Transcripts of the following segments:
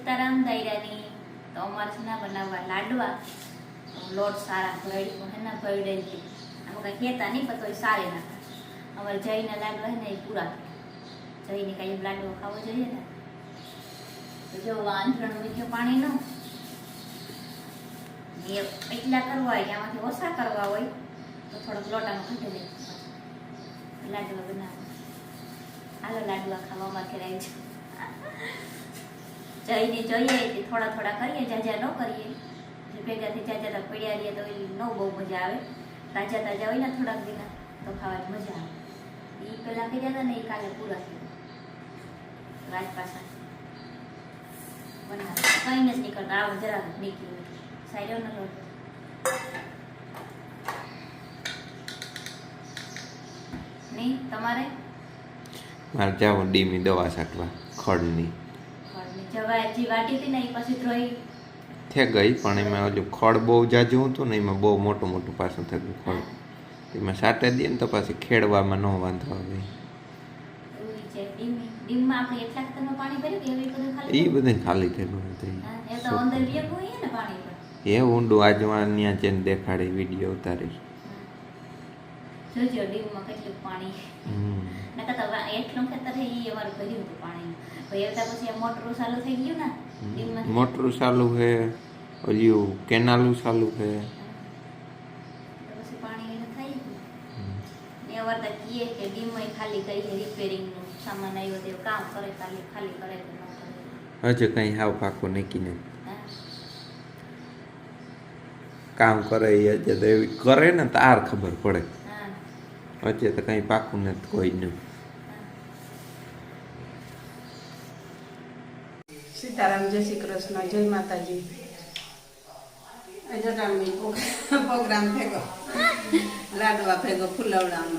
સીતારામ દાયરાની તો અમારે છે ના બનાવવા લાડવા લોટ સારા ભળી એના ભળેલી આમ કાંઈ કહેતા નહીં પણ તોય સારી નાખે અમારે જઈને લાડવા છે ને એ પૂરા જઈને કાંઈ લાડવો ખાવો જોઈએ ને તો જો આંધણ મીઠું પાણીનો એ એટલા કરવા હોય કે આમાંથી ઓછા કરવા હોય તો થોડોક લોટામાં ઘટી દે લાડવા બનાવો હાલો લાડવા ખાવા માટે રહી છે જઈને જોઈએ થોડા થોડા કરીએ જાજા ન કરીએ જે ભેગાથી જાજા પડ્યા રહીએ તો એ ન બહુ મજા આવે તાજા તાજા હોય ને થોડાક દિના તો ખાવાની મજા આવે એ પહેલાં કર્યા હતા ને એ કાલે પૂરા થઈ ગયા રાત પાછા બનાવે કંઈ નથી નીકળતા આવું જરાક નીકળ્યું સાઈડો ન લોટ નહીં તમારે મારે જાવ ડીમી દવા છાંટવા ખડની જવાજી વાટી હતી ને એ પછી ધોઈ થઈ ગઈ પણ એમાં ઓલું ખડ બહુ જાજુ હતું ને એમાં બહુ મોટું મોટું પાછું થઈ ગયું ખડ એમાં છાંટી દઈએ ને તો પછી ખેડવામાં ન વાંધો આવે એ બધું ખાલી થઈ ગયું એ ઊંડું આજવા ત્યાં જઈને દેખાડી વિડીયો ઉતારી જોજો ડીમમાં કેટલું પાણી નકર તો એટલું ખેતર છે એ અમારું ભર્યું હતું પાણી પછી મોટરું ચાલુ થઈ ગયું ને ડીમમાં મોટરું ચાલુ છે ઓલું કેનાલું ચાલુ છે પછી પાણી એને થઈ ગયું એ વર્તા કીએ કે ડીમમાં ખાલી કરી રિપેરિંગનું સામાન આવ્યો તે કામ કરે ખાલી કરે તો ન કરે હજુ કઈ હાવ પાકું નક્કી નહીં કામ કરે એ હજે તો એવી કરે ને તાર ખબર પડે હજે તો કઈ પાકું નથી કોઈ નહીં સીતારામ જય શ્રી કૃષ્ણ જય માતાજી અજટામની પ્રોગ્રામ ભેગો લાડવા ભેગો ફુલવડાનો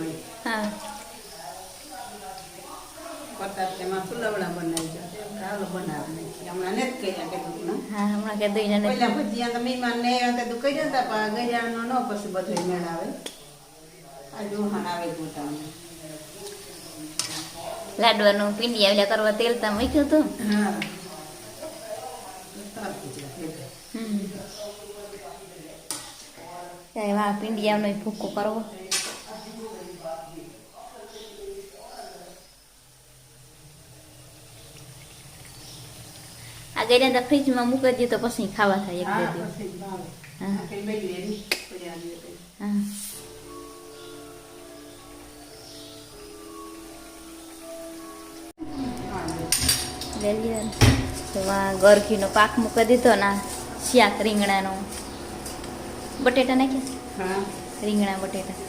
કરતા તેમાં ફુલવડા બનાવી જાય હાલો બનાવી નાખી હમણાં નથી કર્યા કે હમણાં કે દઈને પહેલા ભજીયા તો મહેમાન ને આવ્યા તો કહી જતા પણ ગજાનો ન પછી બધો મેળ આવે આ જોહાણ આવે પોતાનું લાડવાનું પીંડી આવ્યા કરવા તેલ તા મૂક્યું હતું હા વાહ પીંડિયાનો ભૂકો કરવો આ ગઈ ફ્રીજમાં મૂકી દઈએ તો પછી ખાવા થાય એક બે ગરખીનો પાક મૂકી દીધો ના શાક રીંગણાનો બટેટા નાખ્યા રીંગણા બટેટા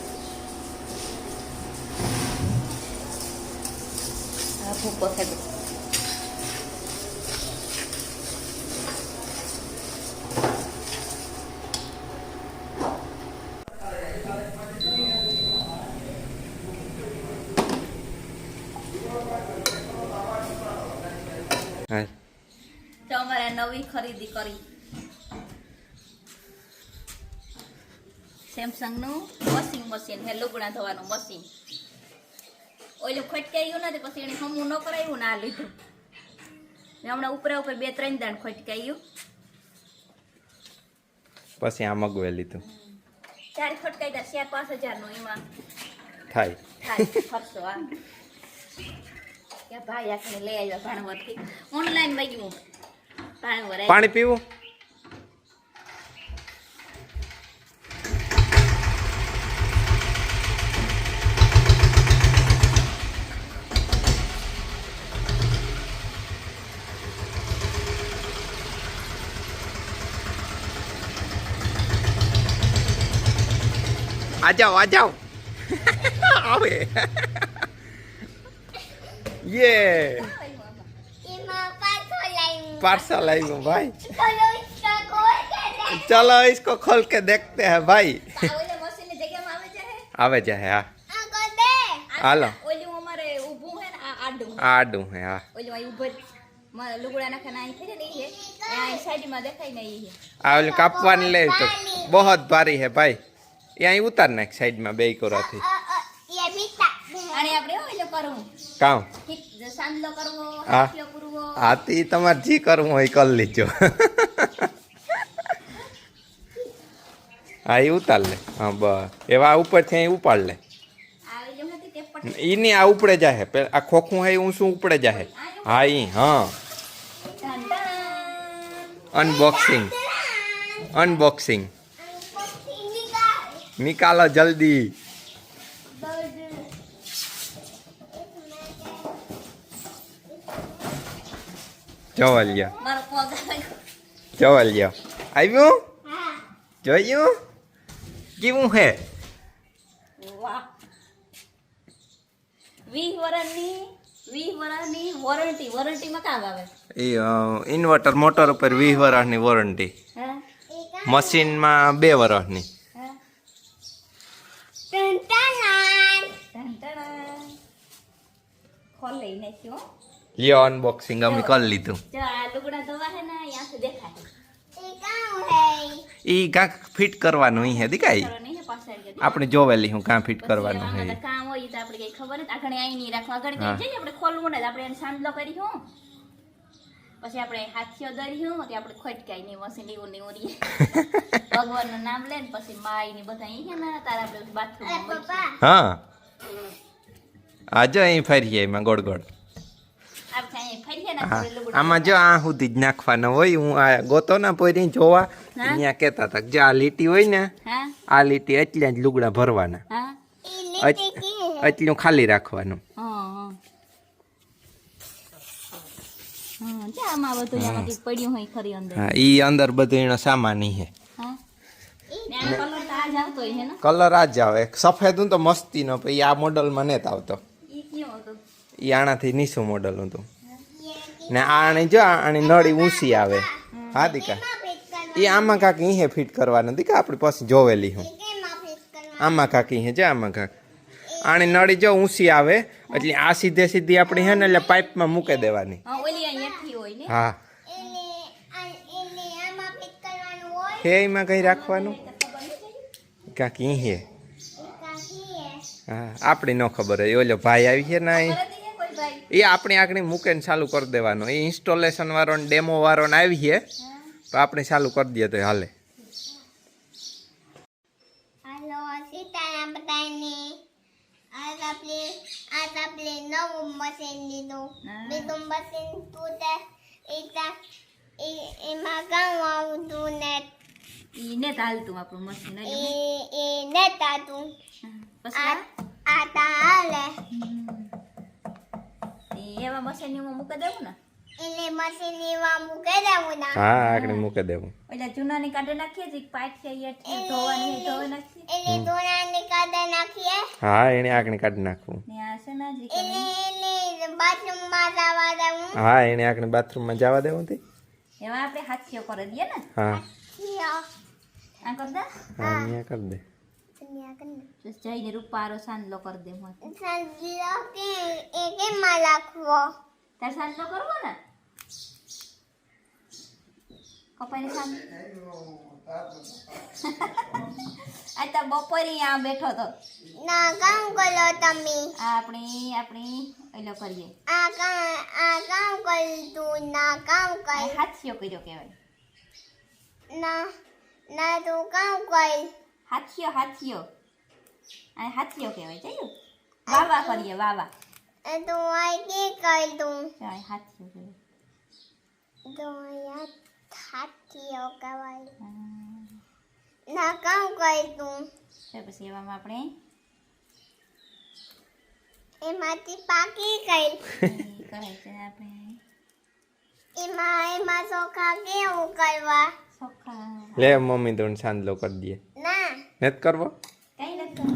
ભૂકો થયો તો અમારે નવી ખરીદી કરી સેમસંગનું વોશિંગ મશીન હે લુગડા ધોવાનું મશીન ઓલું ખટકાયું નથી પછી એને હમું ન કરાવ્યું ના લીધું હમણાં ઉપરા ઉપર 2-3 દાણ ખટકાયું પછી આ મગવે લીધું 4 ખટકાઈ 4-5 હજારનું એમાં થાય ખર્ચો આ કે ભાઈ આખને લઈ આવ્યા ભાણવરથી ઓનલાઈન વાગ્યું ભાણવર પાણી પીવું आ जाओ आवे ये पार्सल आएगा भाई चलो इसको खोल के देखते हैं भाई आवे जाए हाँ हालो आडू है हाँ कापवानी ले तो बहुत भारी है भाई यहाँ उतारना एक साइड में बे को थी આને આપણે ઓલો કરવું કામ સાંદલો કરવો હા. હાથીઓ પૂરવો આથી તમારે જે કરવું હોય એ કરી લીજો હા એ ઉતાર લે હા બસ એવા ઉપરથી અહીં ઉપાડ લે આવી જો હતી તે પટ ઈની આ ઉપડે જાહે પેલા આ ખોખું હે હું શું ઉપડે જાહે હા ઈ હા ટન ટન અનબોક્સિંગ અનબોક્સિંગ નિકાલો જલ્દી જોવલ્યા મારો પગ આવે જોવલ્યા આવ્યું જોયું કેવું હે વાહ 20 વર્ષની વોરંટીમાં કામ આવે એ ઇન્વર્ટર મોટર ઉપર 20 વર્ષની વોરંટી હા મશીનમાં 2 વર્ષની હા ટન ટન ટન ટન ખોલી નાખ્યો લ્યો અનબોક્સિંગ અમે કરી લીધું જો આ લુગડા ધોવા હે ને અહીંયાથી દેખાય ઈ કાંક ફિટ કરવાનું અહીં હે દીકાઈ કરો નહીં હે પાછળ કે આપણે જોવેલી હું કાં ફિટ કરવાનું હે આમાં તો કામ હોય તો આપણે કઈ ખબર નથી આગળ અહીં નહીં રાખવા આગળ કઈ હા. જઈએ આપણે ખોલવું ને આપણે એને સાંદલો કરી હું પછી આપણે હાથીઓ દરી હું તે આપણે ખોટકાઈ ની મશીન એવું ને ઉરી ભગવાનનું નામ લે ને પછી માઈ ને બધા અહીં હે ને તારા આપણે બાથરૂમ હા આજે અહીં ફરીએ એમાં ગોળ ગોળ આપણે અહીં ફરીએ ને હા આપણે લુગડા આમાં જો આ સુધી જ નાખવાનો હોય હું આ ગોતો ના પોરી જોવા હા. અહીંયા કહેતા હતા કે જો આ લીટી હોય ને હા આ લીટી એટલા જ લુગડા ભરવાના હા એટલું ખાલી રાખવાનું હા હા જા આમાં બધું આમાંથી પડ્યું હોય ખરી અંદર હા ઈ અંદર બધું એનો સામાન ઈ હે હા ને આનો કલર તો આજ આવતો હોય હે ને કલર આ જ આવે સફેદ હું તો મસ્તી નો પછી આ મોડલમાં નથી આવતો ઈ કેવો હતો ઈ આનાથી નીચું મોડલ હતું ને આની જો આની નળી ઊંચી આવે હા દીકા એ આમાં કાંક અહીં ફિટ કરવાનું દીકા આપણે પછી જોવેલી હું આમાં કાંક અહીં જો આમાં કાંક આની નળી જો ઊંચી આવે એટલે આ સીધે સીધી આપણી હે ને એટલે પાઇપમાં મૂકી દેવાની હા ઓલી અહીંયાથી હોય ને હા હે એમાં કઈ રાખવાનું કાંક અહીં હે હા આપણે ન ખબર હોય ઓલો ભાઈ આવી છે ને અહીં કરે દઈએ કોઈ ભાઈ એ આપણી આંકડી મૂકીને ચાલુ કરી દેવાનો એ ઇન્સ્ટોલેશન વાળો ને ડેમો વાળો ને આવી છે તો આપણે ચાલુ કરી દઈએ તો હાલે Halo, સીતારામ બધાને. આજ આપણે નવું મશીન લીધું. બીજું મશીન તૂટે એમાં કામ આવતું ને ઈ ને હાલતું આપણું મશીન એ નેતા તું પછી આ તા હાલે એવા મશીન હું મૂકી દઉં ને એને મશીન એવા મૂકી દેવું ના હા આંકડી મૂકી દેવું ઓલા જૂનાની કાઢી નાખીએ છીએ પાઇપ છે અહીંયા ધોવાની હોય ધોઈ નાખીએ એને ધોનાની કાઢે નાખીએ હા એને આંકડી કાઢી નાખવું ને આ છે ને જે એને બાથરૂમમાં જવા દેવું હા એને આંકડી બાથરૂમમાં જવા દેવું હતી એમાં આપણે હાથીઓ કરી દઈએ ને હા આ કર દે હા અહીંયા કરી દે બસ જઈને રૂપારો સાંદલો કરી દે હું સંજીલો કે એમાં રાખવો તાર સાંદલો કરવો ને કપાઈને સાંદલો આ તો બપોરે આ બેઠો તો ના કામ કરો તમે આ આપણી ઓલો કરીએ આ કામ કર તું ના કામ આ કર હાથીઓ કર્યો કહેવાય ના તું કામ કર હાથીઓ આ હાથીઓ કહેવાય જયું વાવા કરીએ વાવા તું આ કે કર તું ચાલ હાથીઓ કહેવાય તું યાર થાકીઓ કવાય હા. ના કામ કર તું તો પછી એવામાં આપણે એમાંથી પાકી કર એ કરે છે આપણે એમાં ચોખા કેવું કરવા ચોખ્ખા લે મમ્મી તો સાંદલો કરી દઈએ ના નથી કરવો કઈ નથી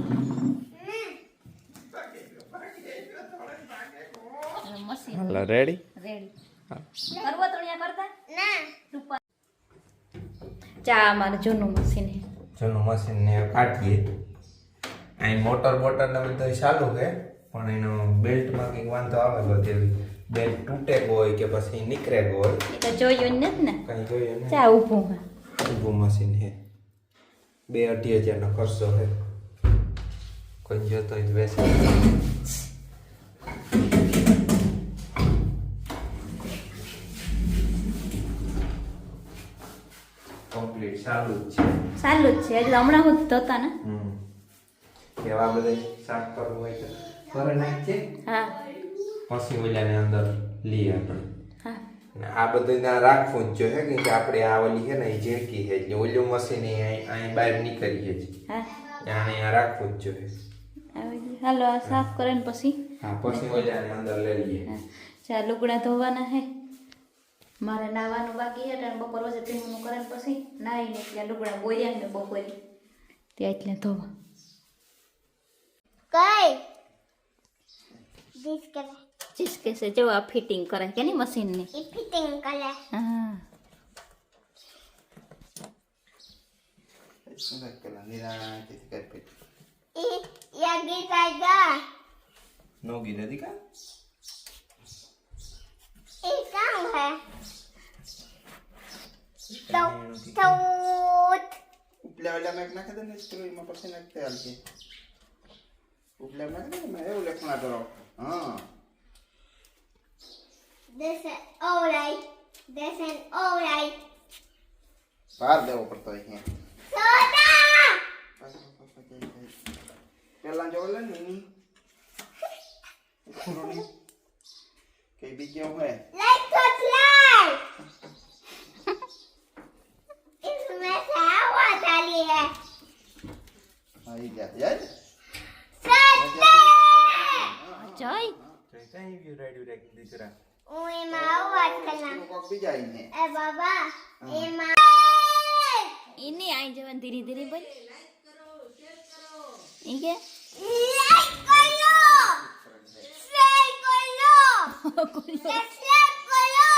મશીન હાલો રેડી રેડી કરવો તો અહીંયા કરતા ના ઉપર ચા અમારું જૂનું મશીન છે જૂનું મશીન ને કાઢીએ અહીં મોટર બોટર ને બધું ચાલુ છે પણ એનો બેલ્ટમાં કંઈક વાંધો આવેલો છે બેલ્ટ તૂટે હોય કે પછી નીકળે હોય એ તો જોયું જ નથી ને કંઈ જોઈએ ને ચા ઊભું છે ઊભું મશીન છે 2-2.5 હજારનો ખર્ચો છે કોઈ જોતો હોય તો બેસી ચાલુ જ છે. ચાલુ જ છે એટલે હમણાં હું ધોતા ને. કેવા બધે સાફ કરવું હોય તો કરે નાખ છે. હા પછી ઓલાને અંદર લઈએ આપણે. હા ને આ બધું ના રાખવું જ જોઈએ કેમ કે આપણે આ ઓલી છે ને એ ઝીણકી છે એટલે ઓલું મશીન અહીં બહાર નીકળીએ છે. હા અહીંયા રાખવું જ જોઈએ. હાલો આ સાફ કરે ને પછી હા પછી ઓલાને અંદર લઈ લઈએ. હા ચાલ લુગડા ધોવાના હે મારે નાવાનું બાકી છે એટલે બપોર વચ્ચે પીવાનું કરે ને પછી નાહીને એટલે લુગડા બોર્યા ને બપોરે ત્યાં એટલે ધોવા. કઈ દિસ કરે ચીજ કે છે જો આ ફિટિંગ કરે કે નહીં મશીનની. ઈ ફિટિંગ કરે હા ઈ યા ગીતા જા નો ગીત હતી કા ઈ કામ હે તો ઉપલા વાલા મેક નાખે દે ને સ્ક્રીનમાં પછી નાખતે હાલશે. ઉપલા મેક ને મેં એવું લખણા કરો. હા this is alright this is alright બહાર દેવો પડતો હોય સોડા પેલા જો લે ની કઈ બીજો હોય like to fly इसमें से हवा डाली है આવી જા યાર જય કઈ વ્યુ રેડી રેડી દીકરા ओए हवा चला કોક બીજા આઈને ए बाबा ए माँ એને આઈ જવાનું ધીરે ધીરે બોલ ઈ કે like करो share करो subscribe करो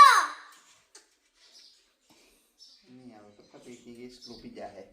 નહીં આવે તો પતી ગઈ સ્લો બીજા હે